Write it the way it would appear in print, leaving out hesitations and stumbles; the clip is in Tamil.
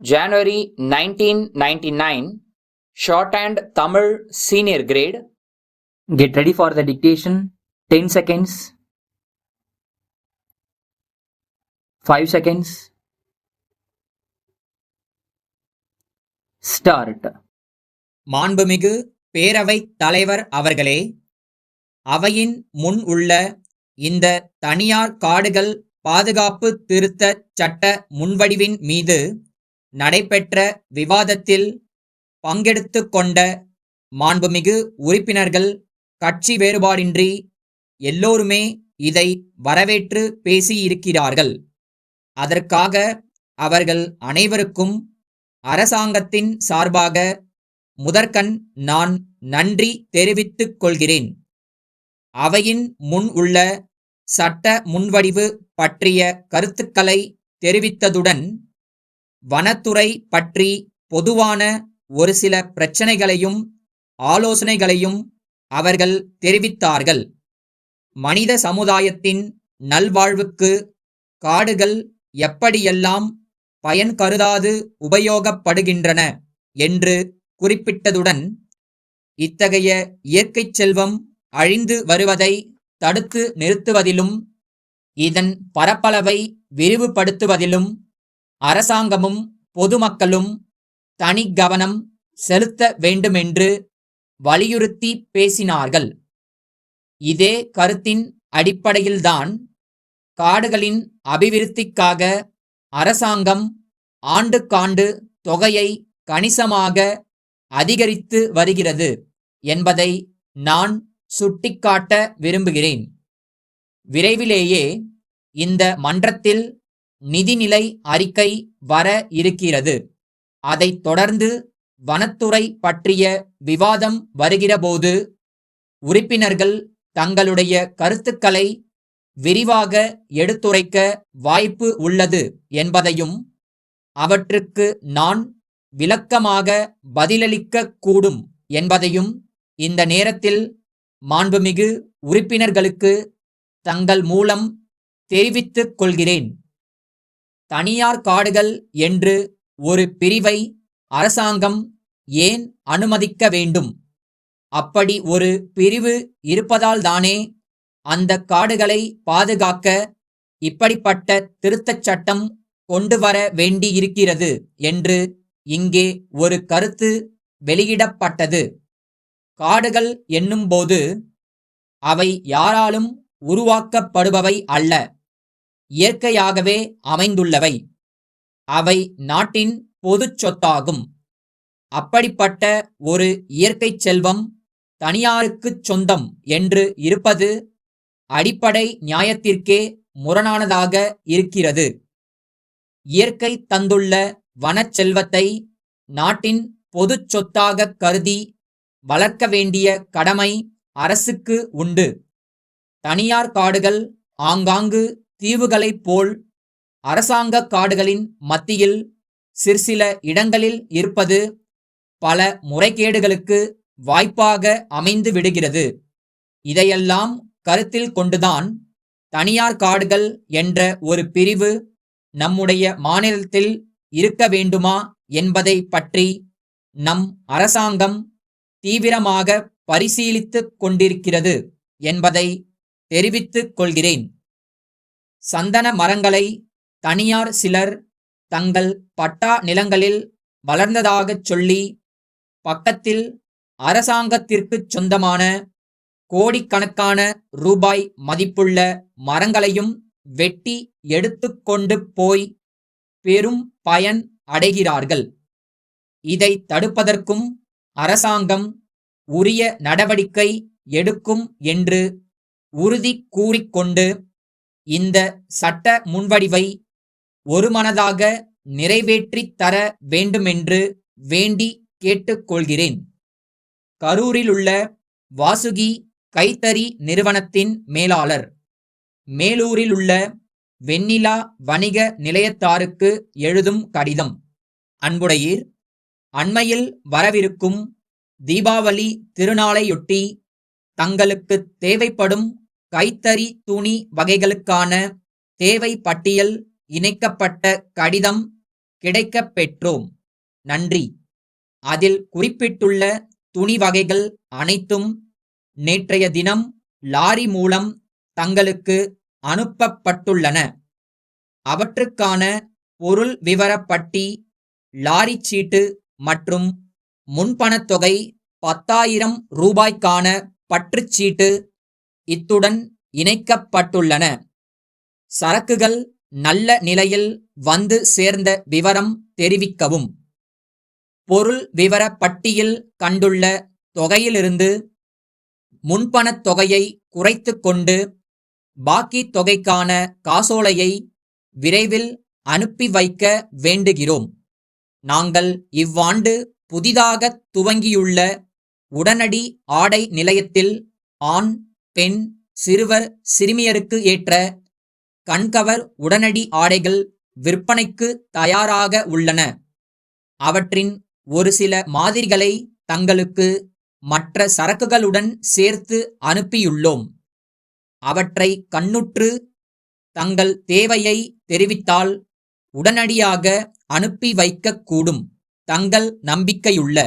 January 1999, Shorthand Tamil Senior Grade. Get ready for the dictation. 10 seconds. 5 seconds. Start. மாண்புமிகு பேரவைத் தலைவர் அவர்களே, அவையின் முன் உள்ள இந்த தனியார் காடுகள் பாதுகாப்பு திருத்தச் சட்ட முன்வடிவின் மீது நடைபெற்ற விவாதத்தில் பங்கெடுத்துக் கொண்ட மாண்புமிகு உறுப்பினர்கள் கட்சி வேறுபாடின்றி எல்லோருமே இதை வரவேற்று பேசியிருக்கிறார்கள். அதற்காக அவர்கள் அனைவருக்கும் அரசாங்கத்தின் சார்பாக முதற்கண் நான் நன்றி தெரிவித்துக் கொள்கிறேன். அவையின் முன் உள்ள சட்ட முன்வடிவு பற்றிய கருத்துக்களை தெரிவித்ததுடன் வனத்துறை பற்றி பொதுவான ஒரு சில பிரச்சனைகளையும் ஆலோசனைகளையும் அவர்கள் தெரிவித்தார்கள். மனித சமுதாயத்தின் நல்வாழ்வுக்கு காடுகள் எப்படியெல்லாம் பயன் கருதாது உபயோகப்படுகின்றன என்று குறிப்பிட்டதுடன் இத்தகைய இயற்கைச் செல்வம் அழிந்து வருவதை தடுத்து நிறுத்துவதிலும் இதன் பரப்பளவை விரிவுபடுத்துவதிலும் அரசாங்கமும் பொதுமக்களும் தனி கவனம் செலுத்த வேண்டுமென்று வலியுறுத்தி பேசினார்கள். இதே கருத்தின் அடிப்படையில்தான் காடுகளின் அபிவிருத்திக்காக அரசாங்கம் ஆண்டுக்காண்டு தொகையை கணிசமாக அதிகரித்து வருகிறது என்பதை நான் சுட்டிக்காட்ட விரும்புகிறேன். விரைவிலேயே இந்த மன்றத்தில் நிதிநிலை அறிக்கை வர இருக்கிறது. அதைத் தொடர்ந்து வனத்துறை பற்றிய விவாதம் வருகிறபோது உறுப்பினர்கள் தங்களுடைய கருத்துக்களை விரிவாக எடுத்துரைக்க வாய்ப்பு உள்ளது என்பதையும் அவற்றுக்கு நான் விளக்கமாக பதிலளிக்க கூடும் என்பதையும் இந்த நேரத்தில் மாண்புமிகு உறுப்பினர்களுக்கு தங்கள் மூலம் தெரிவித்துக் கொள்கிறேன். தனியார் காடுகள் என்று ஒரு பிரிவை அரசாங்கம் ஏன் அனுமதிக்க வேண்டும்? அப்படி ஒரு பிரிவு இருப்பதால்தானே அந்த காடுகளை பாதுகாக்க இப்படிப்பட்ட திருத்தச் சட்டம் கொண்டு வர வேண்டியிருக்கிறது என்று இங்கே ஒரு கருத்து வெளியிடப்பட்டது. காடுகள் என்னும்போது அவை யாராலும் உருவாக்கப்படுபவை அல்ல, இயற்கையாகவே அமைந்துள்ளவை. அவை நாட்டின் பொதுச் சொத்தாகும். அப்படிப்பட்ட ஒரு இயற்கைச் செல்வம் தனியாருக்குச் சொந்தம் என்று இருப்பது அடிப்படை நியாயத்திற்கே முரணானதாக இருக்கிறது. இயற்கை தந்துள்ள வனச்செல்வத்தை நாட்டின் பொதுச் சொத்தாக கருதி வளர்க்க வேண்டிய கடமை அரசுக்கு உண்டு. தனியார் காடுகள் ஆங்காங்கு தீவுகளைப் போல் அரசாங்க காடுகளின் மத்தியில் சிற்சில இடங்களில் இருப்பது பல முறைகேடுகளுக்கு வாய்ப்பாக அமைந்து விடுகிறது. இதையெல்லாம் கருத்தில் கொண்டுதான் தனியார் காடுகள் என்ற ஒரு பிரிவு நம்முடைய மாநிலத்தில் இருக்க வேண்டுமா என்பதை பற்றி நம் அரசாங்கம் தீவிரமாக பரிசீலித்துக் கொண்டிருக்கிறது என்பதை தெரிவித்துக் கொள்கிறேன். சந்தன மரங்களை தனியார் சிலர் தங்கள் பட்டா நிலங்களில் வளர்ந்ததாகச் சொல்லி பக்கத்தில் அரசாங்கத்திற்குச் சொந்தமான கோடிக்கணக்கான ரூபாய் மதிப்புள்ள மரங்களையும் வெட்டி எடுத்துக்கொண்டு போய் பெரும் பயன் அடைகிறார்கள். இதை தடுப்பதற்கும் அரசாங்கம் உரிய நடவடிக்கை எடுக்கும் என்று உறுதி கூறிக்கொண்டு இந்த சட்ட முன்வடிவை ஒருமனதாக நிறைவேற்றித் தர வேண்டுமென்று வேண்டி கேட்டுக்கொள்கிறேன். கரூரிலுள்ள வாசுகி கைத்தறி நிறுவனத்தின் மேலாளர், மேலூரிலுள்ள வெண்ணிலா வணிக நிலையத்தாருக்கு எழுதும் கடிதம். அன்புடையீர், அண்மையில் வரவிருக்கும் தீபாவளி திருநாளையொட்டி தங்களுக்கு தேவைப்படும் கைத்தறி துணி வகைகளுக்கான தேவை பட்டியல் இணைக்கப்பட்ட கடிதம் கிடைக்கப் பெற்றோம். நன்றி. அதில் குறிப்பிட்டுள்ள துணி வகைகள் அனைத்தும் நேற்றைய தினம் லாரி மூலம் தங்களுக்கு அனுப்பப்பட்டுள்ளன. அவற்றுக்கான பொருள் விவரப் பட்டி, லாரிச் சீட்டு மற்றும் முன்பணத் தொகை 10,000 ரூபாய்க்கான பற்றுச்சீட்டு இத்துடன் இணைக்கப்பட்டுள்ளன. சரக்குகள் நல்ல நிலையில் வந்து சேர்ந்த விவரம் தெரிவிக்கவும். பொருள் விவரப் பட்டியில் கண்டுள்ள தொகையிலிருந்து முன்பணத் தொகையை குறைத்துக் கொண்டு பாக்கி தொகைக்கான காசோலையை விரைவில் அனுப்பி வைக்க வேண்டுகிறோம். நாங்கள் இவ்வாண்டு புதிதாக துவங்கியுள்ள உடனடி ஆடை நிலையத்தில் ஆண், பெண், சிறுவர், சிறுமியருக்கு ஏற்ற கண்கவர் உடனடி ஆடைகள் விற்பனைக்கு தயாராக உள்ளன. அவற்றின் ஒரு சில மாதிரிகளை தங்களுக்கு மற்ற சரக்குகளுடன் சேர்த்து அனுப்பியுள்ளோம். அவற்றை கண்ணுற்று தங்கள் தேவையை தெரிவித்தால் உடனடியாக அனுப்பி வைக்கக்கூடும். தங்கள் நம்பிக்கையுள்ள